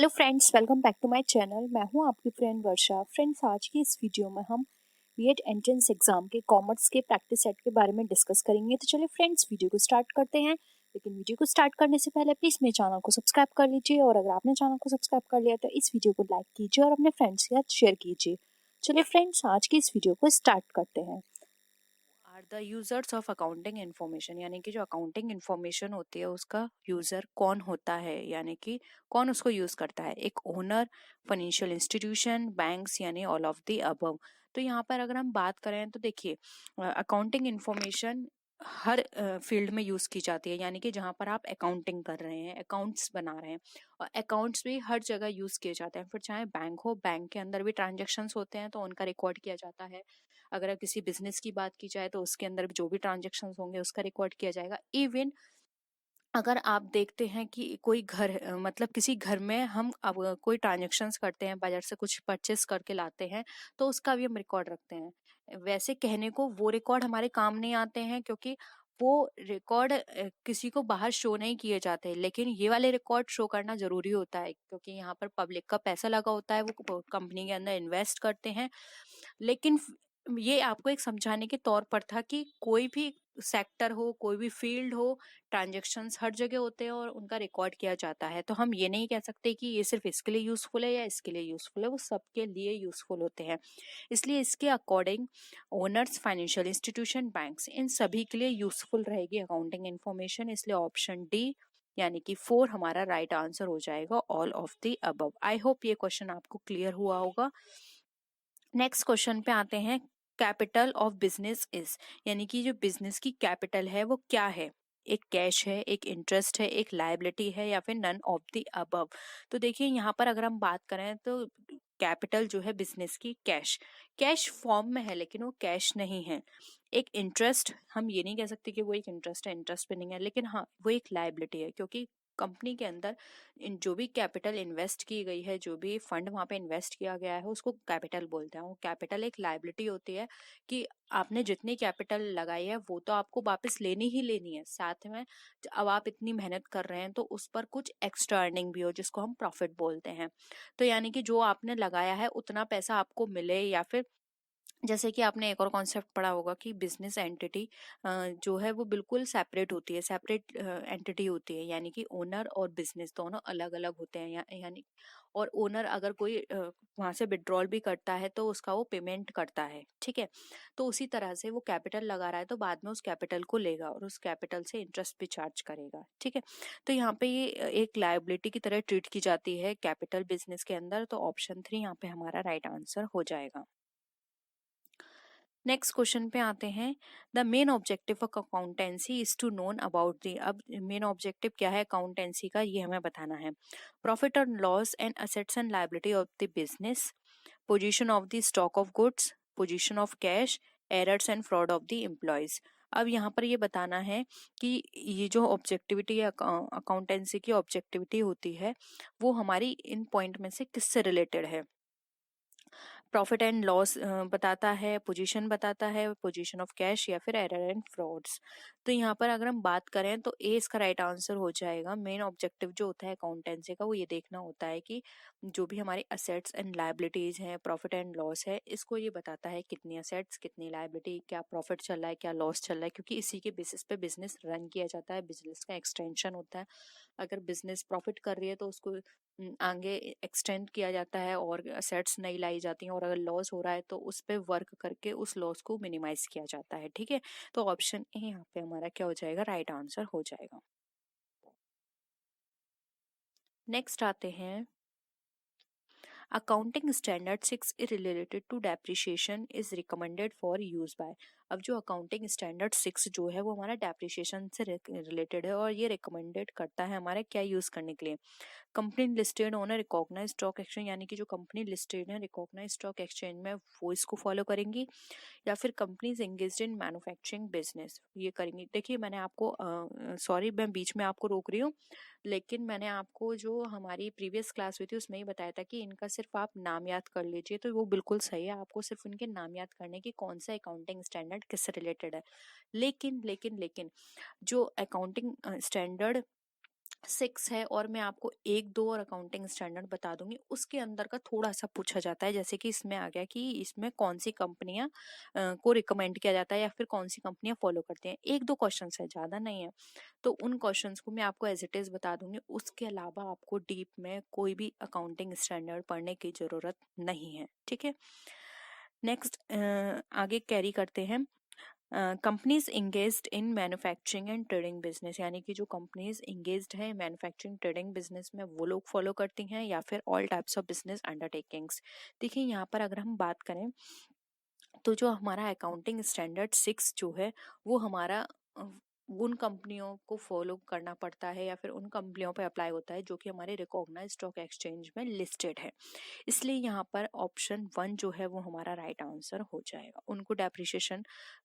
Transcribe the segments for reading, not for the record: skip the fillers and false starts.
Hello friends, welcome back to my channel. मैं हूं आपकी फ्रेंड वर्षा। फ्रेंड्स, आज की इस वीडियो में हम बीएड एंट्रेंस एग्जाम के कॉमर्स के प्रैक्टिस सेट के बारे में डिस्कस करेंगे। तो चलिए फ्रेंड्स, वीडियो को स्टार्ट करते हैं। लेकिन वीडियो को स्टार्ट करने से पहले प्लीज़ मेरे चैनल को सब्सक्राइब कर लीजिए, और अगर आपने चैनल को सब्सक्राइब कर लिया तो इस वीडियो को लाइक कीजिए और अपने फ्रेंड्स के साथ शेयर कीजिए। चलिए फ्रेंड्स, आज की इस वीडियो को स्टार्ट करते हैं। Are the users of accounting information, यानी कि जो अकाउंटिंग इन्फॉर्मेशन होती है उसका यूजर कौन होता है, यानी कि कौन उसको यूज करता है। एक ओनर, फाइनेंशियल इंस्टीट्यूशन, बैंक्स, यानी ऑल ऑफ द अबव। तो यहाँ पर अगर हम बात करें तो देखिए, अकाउंटिंग इन्फॉर्मेशन हर फील्ड में यूज की जाती है, यानी कि जहाँ पर आप अकाउंटिंग कर रहे हैं, अकाउंट्स बना रहे हैं, और अकाउंट्स भी हर जगह यूज किए जाते हैं। फिर चाहे बैंक हो, बैंक के अंदर भी ट्रांजेक्शन्स होते हैं तो उनका रिकॉर्ड किया जाता है। अगर किसी बिजनेस की बात की जाए तो उसके अंदर जो भी ट्रांजेक्शन होंगे उसका रिकॉर्ड किया जाएगा। इवन अगर आप देखते हैं कि कोई घर, मतलब किसी घर में हम अब कोई ट्रांजेक्शन्स करते हैं, बाजार से कुछ परचेस करके लाते हैं, तो उसका भी हम रिकॉर्ड रखते हैं। वैसे कहने को वो रिकॉर्ड हमारे काम नहीं आते हैं, क्योंकि वो रिकॉर्ड किसी को बाहर शो नहीं किए जाते, लेकिन ये वाले रिकॉर्ड शो करना जरूरी होता है, क्योंकि यहाँ पर पब्लिक का पैसा लगा होता है, वो कंपनी के अंदर इन्वेस्ट करते हैं। लेकिन ये आपको एक समझाने के तौर पर था कि कोई भी सेक्टर हो, कोई भी फील्ड हो, ट्रांजेक्शन्स हर जगह होते हैं और उनका रिकॉर्ड किया जाता है। तो हम ये नहीं कह सकते कि ये सिर्फ इसके लिए यूजफुल है या इसके लिए यूजफुल है, वो सबके लिए यूजफुल होते हैं। इसलिए इसके according owners, financial institution, banks, इन सभी के लिए यूजफुल रहेगी अकाउंटिंग इन्फॉर्मेशन। इसलिए ऑप्शन डी यानी कि 4 हमारा राइट आंसर हो जाएगा, all of the above. I hope ये क्वेश्चन आपको क्लियर हुआ होगा। नेक्स्ट क्वेश्चन पे आते हैं। कैपिटल ऑफ बिजनेस इज, यानी कि जो बिजनेस की कैपिटल है वो क्या है। एक कैश है, एक इंटरेस्ट है, एक लायबिलिटी है, या फिर नन ऑफ द अबव। तो देखिए यहाँ पर अगर हम बात करें तो कैपिटल जो है बिजनेस की, कैश कैश फॉर्म में है, लेकिन वो कैश नहीं है। एक इंटरेस्ट, हम ये नहीं कह सकते कि वो एक इंटरेस्ट है, इंटरेस्ट पे नहीं है, लेकिन हाँ वो एक लायबिलिटी है, क्योंकि कंपनी के अंदर जो भी कैपिटल इन्वेस्ट की गई है, जो भी फंड वहां पे इन्वेस्ट किया गया है, उसको कैपिटल बोलते हैं। वो कैपिटल एक लायबिलिटी होती है कि आपने जितनी कैपिटल लगाई है वो तो आपको वापस लेनी ही लेनी है, साथ में अब आप इतनी मेहनत कर रहे हैं तो उस पर कुछ एक्स्ट्रा अर्निंग भी हो, जिसको हम प्रॉफिट बोलते हैं। तो यानी कि जो आपने लगाया है उतना पैसा आपको मिले, या फिर जैसे कि आपने एक और कॉन्सेप्ट पढ़ा होगा कि बिजनेस एंटिटी जो है वो बिल्कुल सेपरेट होती है, सेपरेट एंटिटी होती है, यानी कि ओनर और बिजनेस दोनों अलग अलग होते हैं। यानी और ओनर अगर कोई वहां से विड्रॉल भी करता है तो उसका वो पेमेंट करता है, ठीक है। तो उसी तरह से वो कैपिटल लगा रहा है तो बाद में उस कैपिटल को लेगा और उस कैपिटल से इंटरेस्ट भी चार्ज करेगा, ठीक है। तो यहाँ पे ये एक लायबिलिटी की तरह ट्रीट की जाती है कैपिटल बिजनेस के अंदर। तो ऑप्शन 3 यहाँ पे हमारा राइट आंसर हो जाएगा। नेक्स्ट क्वेश्चन पे आते हैं। The main objective of accountancy is to known about the, अब मेन ऑब्जेक्टिव क्या है अकाउंटेंसी का, ये हमें बताना है। प्रॉफिट और loss and assets and liability of the business, position of the stock of goods, position of cash, errors and fraud of the employees. अब यहाँ पर ये बताना है कि ये जो ऑब्जेक्टिविटी है, अकाउंटेंसी की ऑब्जेक्टिविटी होती है, वो हमारी इन पॉइंट में से किससे रिलेटेड है। प्रॉफिट एंड लॉस बताता है, पोजीशन बताता है, पोजीशन ऑफ कैश, या फिर एरर एंड फ्रॉड्स। तो यहाँ पर अगर हम बात करें तो ए इसका राइट आंसर हो जाएगा। मेन ऑब्जेक्टिव जो होता है अकाउंटेंसी का वो ये देखना होता है कि जो भी हमारे असेट्स एंड लायबिलिटीज हैं, प्रॉफिट एंड लॉस है, इसको ये बताता है कितनी असेट्स, कितनी लायबिलिटी, क्या प्रॉफिट चल रहा है, क्या लॉस चल रहा है, क्योंकि इसी के बेसिस पे बिजनेस रन किया जाता है, बिजनेस का एक्सटेंशन होता है। अगर बिजनेस प्रॉफिट कर रही है तो उसको आगे एक्सटेंड किया जाता है और असेट्स नहीं लाई जाती हैं, और अगर लॉस हो रहा है तो उस पर वर्क करके उस लॉस को मिनिमाइज किया जाता है, ठीक है। तो ऑप्शन ए यहाँ पे हमारा क्या हो जाएगा, राइट आंसर हो जाएगा। नेक्स्ट आते हैं। Accounting standard 6 related to depreciation is recommended for use by. अब जो अकाउंटिंग स्टैंडर्ड 6 जो है वो हमारा डेप्रिसिएशन से रिलेटेड है, और ये रिकमेंडेड करता है हमारे क्या यूज करने के लिए। Company listed on recognise stock exchange, यानी कि जो कंपनी लिस्टेड है रिकॉग्नाइज स्टॉक एक्सचेंज में, वो इसको फॉलो करेंगी, या फिर companies engaged in manufacturing business ये करेंगी। देखिए मैंने आपको सॉरी मैं बीच में आपको रोक रही हूँ, लेकिन मैंने आपको जो हमारी प्रीवियस क्लास हुई थी उसमें ही बताया था कि इनका सिर्फ आप नाम याद कर लीजिए, तो वो बिल्कुल सही है। आपको सिर्फ इनके नाम याद करने की कौन सा अकाउंटिंग स्टैंडर्ड किससे रिलेटेड है। लेकिन जो अकाउंटिंग स्टैंडर्ड 6 है, और मैं आपको एक दो और अकाउंटिंग स्टैंडर्ड बता दूंगी, उसके अंदर का थोड़ा सा पूछा जाता है। जैसे कि इसमें आ गया कि इसमें कौन सी कंपनियां को रिकमेंड किया जाता है या फिर कौन सी कंपनियां फॉलो करती हैं। एक दो क्वेश्चन है, ज्यादा नहीं है, तो उन क्वेश्चंस को मैं आपको एज इट इज बता दूंगी। उसके अलावा आपको डीप में कोई भी अकाउंटिंग स्टैंडर्ड पढ़ने की जरूरत नहीं है, ठीक है। नेक्स्ट आगे कैरी करते हैं। Companies engaged in manufacturing and trading business, यानी कि जो कंपनीज इंगेज्ड है मैन्युफैक्चरिंग ट्रेडिंग बिजनेस में वो लोग फॉलो करती हैं, या फिर all types of business undertakings. देखिए यहाँ पर अगर हम बात करें तो जो हमारा अकाउंटिंग स्टैंडर्ड 6 जो है वो हमारा उन कंपनियों को फॉलो करना पड़ता है या फिर उन कंपनियों पे अप्लाई होता है जो कि हमारे रिकॉग्नाइज्ड स्टॉक एक्सचेंज में लिस्टेड है। इसलिए यहाँ पर ऑप्शन 1 जो है वो हमारा राइट आंसर हो जाएगा। उनको डेप्रिसिएशन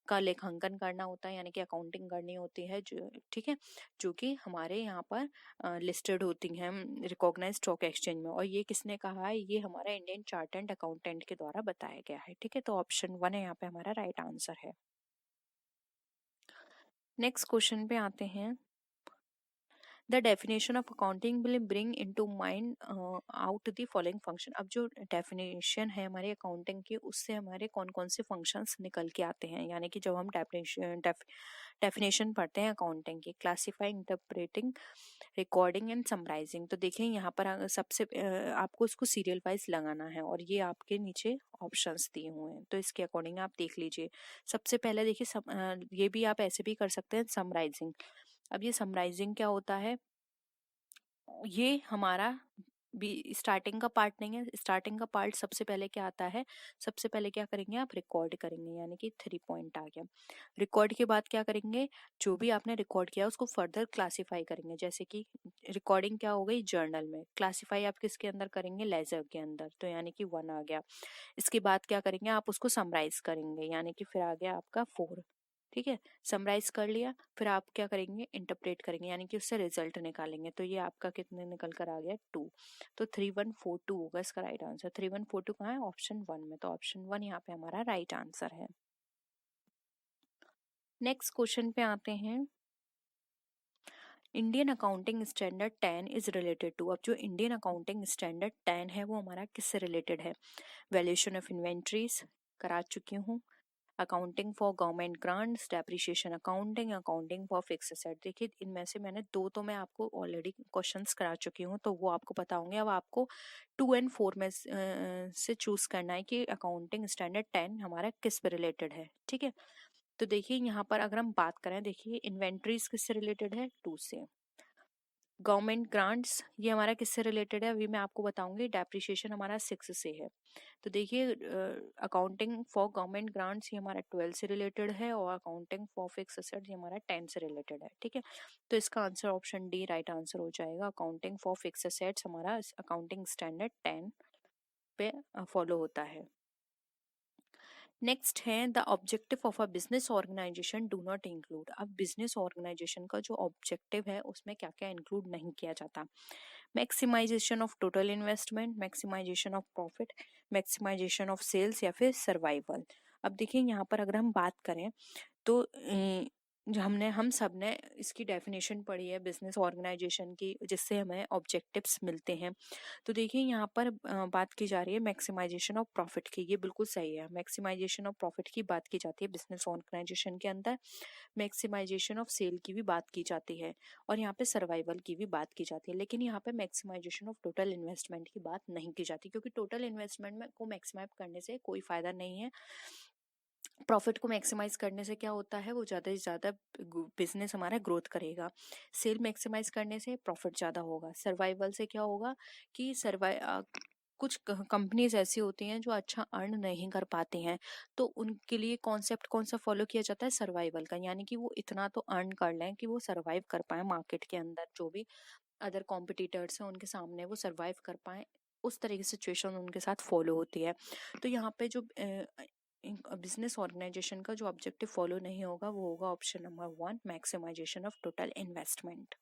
का लेखांकन करना होता है, यानी कि अकाउंटिंग करनी होती है, जो ठीक है, जो कि हमारे यहाँ पर लिस्टेड होती हैं रिकॉग्नाइज्ड स्टॉक एक्सचेंज में। और ये किसने कहा है? ये हमारा इंडियन चार्ट एंड अकाउंटेंट के द्वारा बताया गया है, ठीक है। तो ऑप्शन 1 है यहाँ पे हमारा राइट आंसर है। नेक्स्ट क्वेश्चन पे आते हैं। The definition of accounting will bring into mind out the following function. अब जो डेफिनेशन है हमारे अकाउंटिंग की, उससे हमारे कौन कौन से फंक्शंस निकल के आते हैं, यानी कि जब हम डेफिनेशन पढ़ते हैं अकाउंटिंग की, classifying, interpreting, recording and summarising. तो देखिए यहाँ पर सबसे आपको उसको सीरियल वाइज लगाना है, और ये आपके नीचे ऑप्शंस दिए हुए हैं, तो इसके अकॉर्डिंग आप देख लीजिए। सबसे पहले देखिए ये भी आप ऐसे भी कर सकते हैं, समराइजिंग। अब ये समराइजिंग क्या होता है? ये हमारा भी स्टार्टिंग का पार्ट नहीं है। स्टार्टिंग का पार्ट सबसे पहले क्या आता है? सबसे पहले क्या करेंगे? आप रिकॉर्ड करेंगे, यानी कि 3 पॉइंट आ गया। रिकॉर्ड के बाद क्या करेंगे? जो भी आपने रिकॉर्ड किया उसको फर्दर क्लासिफाई करेंगे। जैसे कि रिकॉर्डिंग क्या हो गई? जर्नल में। क्लासिफाई आप किसके अंदर करेंगे? लेजर के अंदर, तो यानी कि 1 आ गया। इसके बाद क्या करेंगे? आप उसको समराइज करेंगे, यानी कि फिर आ गया आपका 4, ठीक है। समराइज कर लिया, फिर आप क्या करेंगे? इंटरप्रेट करेंगे, यानी कि उससे रिजल्ट निकालेंगे। तो ये आपका कितने निकल कर आ गया? 2। तो 3142 होगा इसका राइट आंसर। 3142 कहाँ है? ऑप्शन 1 में। तो ऑप्शन 1 यहाँ पे हमारा राइट आंसर है। नेक्स्ट क्वेश्चन पे आते हैं। Indian accounting standard 10 is related to. अब जो इंडियन अकाउंटिंग स्टैंडर्ड 10 है वो हमारा किससे रिलेटेड है? वैल्यूएशन ऑफ इन्वेंट्रीज करा चुकी हूँ, accounting for government grants, depreciation accounting, accounting for fix asset. देखिए इनमें से मैंने 2 तो मैं आपको ऑलरेडी क्वेश्चंस करा चुकी हूँ, तो वो आपको पता होंगे। अब आपको 2 एंड 4 में से चूज करना है कि अकाउंटिंग स्टैंडर्ड 10 हमारा किस पे रिलेटेड है, ठीक है। तो देखिए यहाँ पर अगर हम बात करें, देखिए इन्वेंट्रीज किससे रिलेटेड है? 2 से। गवर्नमेंट ग्रांट्स ये हमारा किससे रिलेटेड है? अभी मैं आपको बताऊंगी। डेप्रिसिएशन हमारा 6 से है। तो देखिए अकाउंटिंग फॉर गवर्नमेंट ग्रांट्स ये हमारा 12 से रिलेटेड है, और अकाउंटिंग फॉर फिक्स एसेट ये हमारा 10 से रिलेटेड है, ठीक है। तो इसका answer option D right answer हो जाएगा। अकाउंटिंग फॉर फिक्स एसेट्स हमारा अकाउंटिंग स्टैंडर्ड 10 पे फॉलो होता है। नेक्स्ट है the objective of a business organisation do not include. अब बिजनेस ऑर्गेनाइजेशन का जो ऑब्जेक्टिव है उसमें क्या क्या इंक्लूड नहीं किया जाता? Maximisation of total investment, maximisation of profit, maximisation of sales, या फिर सर्वाइवल। अब देखिए यहाँ पर अगर हम बात करें तो जो हम सब ने इसकी डेफिनेशन पढ़ी है बिजनेस ऑर्गेनाइजेशन की, जिससे हमें ऑब्जेक्टिव्स मिलते हैं। तो देखिए यहाँ पर बात की जा रही है मैक्सिमाइजेशन ऑफ प्रॉफिट की, ये बिल्कुल सही है। मैक्सिमाइजेशन ऑफ प्रॉफिट की बात की जाती है बिजनेस ऑर्गेनाइजेशन के अंदर। मैक्सिमाइजेशन ऑफ सेल की भी बात की जाती है, और यहाँ पे सर्वाइवल की भी बात की जाती है। लेकिन यहाँ पे मैक्सिमाइजेशन ऑफ टोटल इन्वेस्टमेंट की बात नहीं की जाती, क्योंकि टोटल इन्वेस्टमेंट में को मैक्सिमाइज करने से कोई फायदा नहीं है। प्रॉफिट को मैक्सिमाइज करने से क्या होता है? वो ज्यादा से ज्यादा बिजनेस हमारा ग्रोथ करेगा। सेल मैक्सिमाइज करने से प्रॉफिट ज्यादा होगा। सर्वाइवल से क्या होगा कि कुछ कंपनीज ऐसी होती हैं जो अच्छा अर्न नहीं कर पाती हैं, तो उनके लिए कॉन्सेप्ट कौन सा फॉलो किया जाता है? सर्वाइवल का, यानी कि वो इतना तो अर्न कर लें कि वो सर्वाइव कर पाए मार्केट के अंदर। जो भी अदर कॉम्पिटिटर्स हैं उनके सामने वो सर्वाइव कर पाए, उस तरह की सिचुएशन उनके साथ फॉलो होती है। तो यहाँ पे जो बिजनेस ऑर्गेनाइजेशन का जो ऑब्जेक्टिव फॉलो नहीं होगा वो होगा option number 1, maximisation of total investment.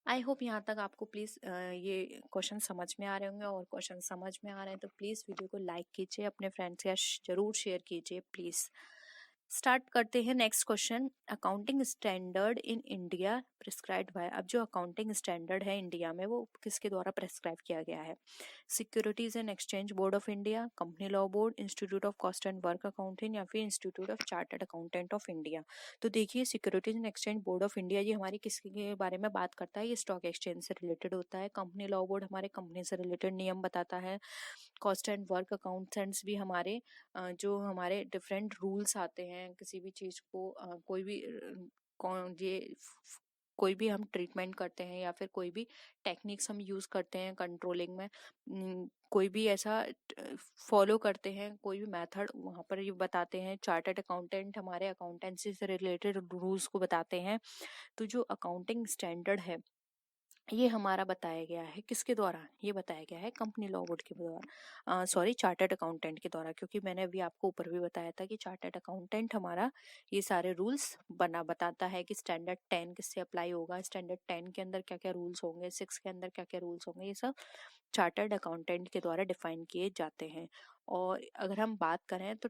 I hope यहाँ तक आपको प्लीज ये क्वेश्चन समझ में आ रहे होंगे, और क्वेश्चन समझ में आ रहे हैं तो प्लीज वीडियो को लाइक कीजिए, अपने फ्रेंड्स के साथ जरूर शेयर कीजिए प्लीज। स्टार्ट करते हैं next question. Accounting standard in India prescribed bye. अब जो अकाउंटिंग स्टैंडर्ड है इंडिया में वो किसके द्वारा प्रिस्क्राइब किया गया है? Securities and exchange board of India, company law board, institute of cost and work accounting या फिर institute of chartered accountant of India. तो देखिए securities and exchange board of India ये हमारी किसके बारे में बात करता है? ये स्टॉक एक्सचेंज से रिलेटेड होता है। कंपनी लॉ बोर्ड हमारे कंपनी से रिलेटेड नियम बताता है। कॉस्ट एंड वर्क अकाउंटेंट्स भी हमारे जो हमारे डिफरेंट रूल्स आते हैं किसी भी चीज को कोई भी कौन ये कोई भी हम ट्रीटमेंट करते हैं या फिर कोई भी टेक्निक्स हम यूज करते हैं कंट्रोलिंग में, कोई भी ऐसा फॉलो करते हैं कोई भी मेथड वहां पर ये बताते हैं। चार्टर्ड अकाउंटेंट हमारे अकाउंटेंसी से रिलेटेड रूल्स को बताते हैं। तो जो अकाउंटिंग स्टैंडर्ड है ये हमारा बताया गया है किसके द्वारा? ये बताया गया है कंपनी लॉ बोर्ड के द्वारा, सॉरी चार्टर्ड अकाउंटेंट के द्वारा, क्योंकि मैंने अभी आपको ऊपर भी बताया था कि चार्टर्ड अकाउंटेंट हमारा ये सारे रूल्स बताता है कि स्टैंडर्ड 10 किससे अप्लाई होगा, स्टैंडर्ड 10 के अंदर क्या क्या रूल्स होंगे, 6 के अंदर क्या क्या रूल्स होंगे, ये सब चार्टर्ड अकाउंटेंट के द्वारा डिफाइन किए जाते हैं। और अगर हम बात करें तो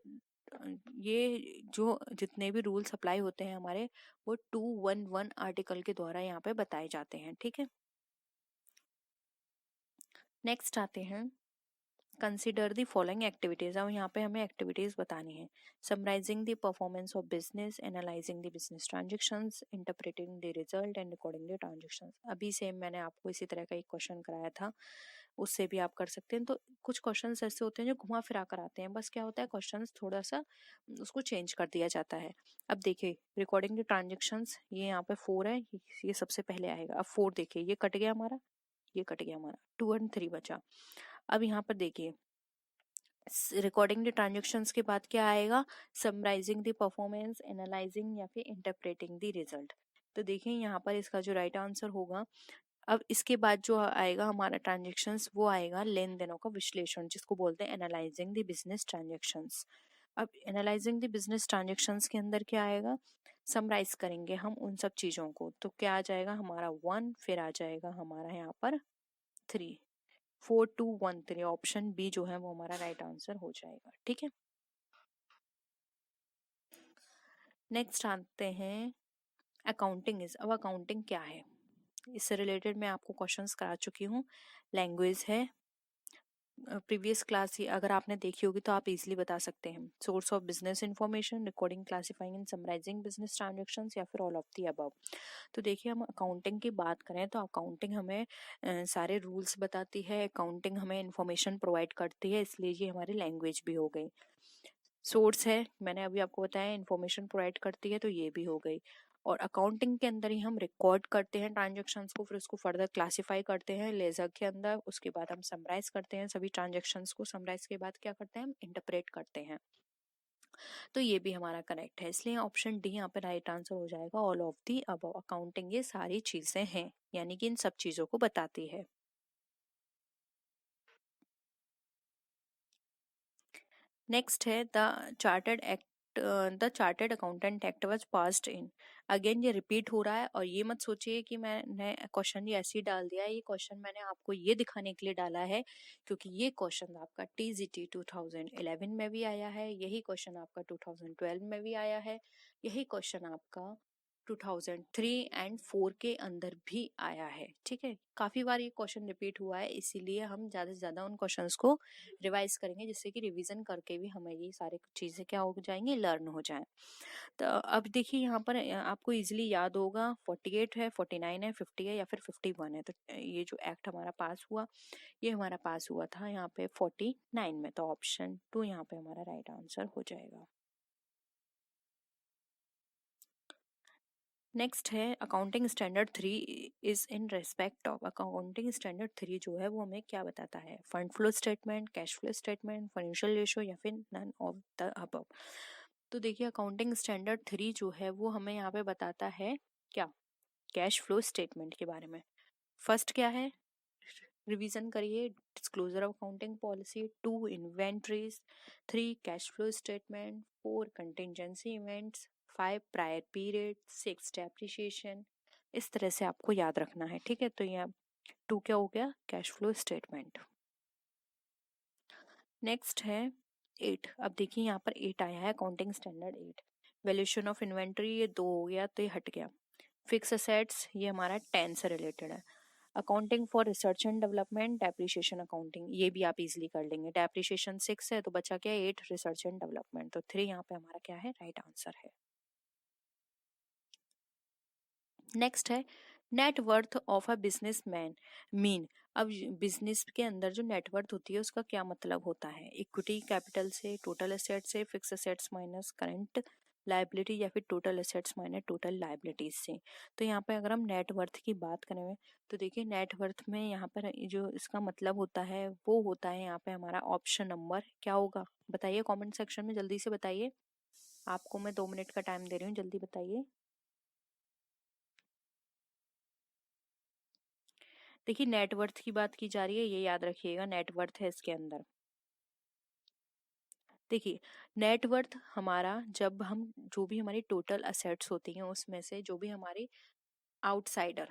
ये जो जितने भी रूल्स अप्लाई होते हैं हमारे वो 211 आर्टिकल के द्वारा यहाँ पे बताए जाते हैं। ठीक है, नेक्स्ट आते हैं कंसिडर द फॉलोइंग एक्टिविटीज। अब यहाँ पे हमें एक्टिविटीज बतानी है। Summarising the performance of business, analysing the business transactions, interpreting the result and recording the transactions. अभी सेम मैंने आपको इसी तरह का एक क्वेश्चन कराया था, उससे भी आप कर सकते हैं। तो कुछ क्वेश्चंस ऐसे होते हैं जो घुमा फिरा कर आते हैं, बस क्या होता है क्वेश्चंस थोड़ा सा उसको चेंज कर दिया जाता है। अब देखिए रिकॉर्डिंग द ट्रांजेक्शंस, ये यहाँ पे 4 है, ये सबसे पहले आएगा। अब 4 देखिए ये कट गया हमारा, ये कट गया हमारा, 2 और 3 बचा। अब यहाँ पर देखिए रिकॉर्डिंग द ट्रांजेक्शंस के बाद क्या आएगा? समराइजिंग द परफॉर्मेंस, एनालाइजिंग या फिर इंटरप्रेटिंग द रिजल्ट। तो देखिए यहाँ पर इसका जो राइट आंसर होगा, अब इसके बाद जो आएगा हमारा ट्रांजेक्शंस वो आएगा लेन देनों का विश्लेषण, जिसको बोलते हैं एनालाइजिंग द बिजनेस ट्रांजेक्शंस। अब एनालाइजिंग द बिजनेस ट्रांजेक्शंस के अंदर क्या आएगा? समराइज करेंगे हम उन सब चीजों को, तो क्या आ जाएगा हमारा 1, फिर आ जाएगा हमारा यहाँ पर 3, 4213। ऑप्शन बी जो है वो हमारा राइट आंसर हो जाएगा। ठीक है, नेक्स्ट आते हैं अकाउंटिंग इज। अब अकाउंटिंग क्या है इससे रिलेटेड मैं आपको क्वेश्चंस करा चुकी हूँ। लैंग्वेज है, प्रीवियस क्लास ही अगर आपने देखी होगी तो आप इजीली बता सकते हैं। Source of business information, recording, classifying and summarising business transactions या फिर ऑल ऑफ दी अबव। तो देखिए हम अकाउंटिंग की बात करें तो अकाउंटिंग हमें सारे रूल्स बताती है, अकाउंटिंग हमें इंफॉर्मेशन प्रोवाइड करती है, इसलिए ये हमारी लैंग्वेज भी हो गई। सोर्स है, मैंने अभी आपको बताया इंफॉर्मेशन प्रोवाइड करती है, तो ये भी हो गई। और अकाउंटिंग के अंदर ही हम रिकॉर्ड करते हैं ट्रांजेक्शन्स को, फिर उसको फर्दर क्लासिफाई करते हैं लेजर के अंदर, उसके बाद हम समराइज करते हैं सभी ट्रांजेक्शन्स को, समराइज के बाद क्या करते हैं हम इंटरप्रेट करते हैं। तो ये भी हमारा करेक्ट है, इसलिए ऑप्शन डी यहाँ पे राइट आंसर हो जाएगा, all of the above. Accounting ये सारी चीजें हैं, यानी कि इन सब चीजों को बताती है। नेक्स्ट है the chartered act, the chartered accountant act was passed in. Again ये रिपीट हो रहा है, और ये मत सोचिए कि मैंने क्वेश्चन ये ऐसे ही डाल दिया है। ये क्वेश्चन मैंने आपको ये दिखाने के लिए डाला है क्योंकि ये क्वेश्चन आपका टीजीटी 2011 में भी आया है, यही क्वेश्चन आपका 2012 में भी आया है, यही क्वेश्चन आपका 2003 एंड 4 के अंदर भी आया है। ठीक है, काफी बार ये क्वेश्चन रिपीट हुआ है, इसीलिए हम ज्यादा से ज्यादा उन क्वेश्चंस को रिवाइज करेंगे, जिससे कि रिवीजन करके भी हमें ये सारे चीजें क्या हो जाएंगी, लर्न हो जाए। तो अब देखिए यहाँ पर आपको इजीली याद होगा 48 है, 49 है, 50 है या फिर 51 है। तो ये जो एक्ट हमारा पास हुआ, ये हमारा पास हुआ था यहाँ पे 49 में, तो ऑप्शन 2 यहाँ पे हमारा राइट आंसर हो जाएगा। नेक्स्ट है accounting standard 3 is in respect of. Accounting standard 3 जो है वो हमें क्या बताता है? Fund flow statement, cash flow statement, financial ratio या फिर नन ऑफ द अबव। तो देखिए अकाउंटिंग स्टैंडर्ड 3 जो है वो हमें यहाँ पे बताता है क्या? कैश फ्लो स्टेटमेंट के बारे में। फर्स्ट क्या है, रिवीजन करिए, disclosure of accounting policy, 2 inventories, 3 cash flow statement, 4 contingency events, 5 prior period, 6 depreciation. इस तरह से आपको याद रखना है। ठीक है, तो यहाँ 2 क्या हो गया? Cash flow statement. नेक्स्ट है 8। अब देखिए यहाँ पर 8 आया है, accounting standard 8। Valuation of inventory ये 2 हो गया तो ये हट गया। फिक्स असेट्स ये हमारा 10 से रिलेटेड है। Accounting for research and development, depreciation accounting, ये भी आप इजीली कर लेंगे। डेप्रिसिएशन 6 है तो बचा क्या 8, रिसर्च एंड डेवलपमेंट, तो 3 यहाँ पे हमारा क्या है, राइट आंसर है। नेक्स्ट है net worth of a businessman mean. अब बिजनेस के अंदर जो नेटवर्थ होती है उसका क्या मतलब होता है, इक्विटी कैपिटल से, टोटल एसेट से, fix assets minus current liability, या फिर total assets minus total liabilities से। तो यहाँ पे अगर हम नेटवर्थ की बात करें तो देखिए नेटवर्थ में यहाँ पर जो इसका मतलब होता है वो होता है यहाँ पे हमारा ऑप्शन नंबर क्या होगा, बताइए कमेंट सेक्शन में जल्दी से बताइए। आपको मैं 2 मिनट का टाइम दे रही हूँ, जल्दी बताइए। देखिए नेटवर्थ की बात की जा रही है, ये याद रखिएगा नेटवर्थ है इसके अंदर। देखिए नेटवर्थ हमारा जब हम जो भी हमारी टोटल असेट्स होती हैं उसमें से जो भी हमारी आउटसाइडर,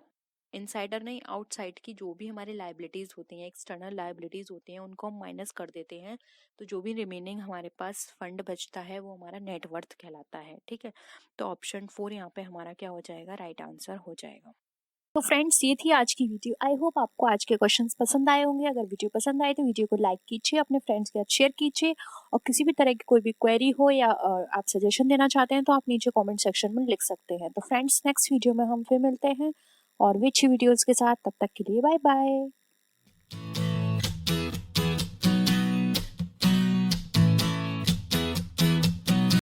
इनसाइडर नहीं, आउटसाइड की जो भी हमारी लाइबिलिटीज होती हैं, एक्सटर्नल लाइबिलिटीज होती हैं, उनको हम माइनस कर देते हैं, तो जो भी रिमेनिंग हमारे पास फंड बचता है वो हमारा नेटवर्थ कहलाता है। ठीक है, तो ऑप्शन 4 यहाँ पे हमारा क्या हो जाएगा, राइट आंसर हो जाएगा। तो फ्रेंड्स ये थी आज की वीडियो। आई होप आपको आज के क्वेश्चंस पसंद आए होंगे। अगर वीडियो पसंद आए तो वीडियो को लाइक कीजिए, अपने फ्रेंड्स के साथ शेयर कीजिए, और किसी भी तरह की कोई भी क्वेरी हो या आप सजेशन देना चाहते हैं तो आप नीचे कमेंट सेक्शन में लिख सकते हैं। तो फ्रेंड्स नेक्स्ट वीडियो में हम फिर मिलते हैं और भी अच्छी वीडियोज़ के साथ, तब तक के लिए बाय बाय।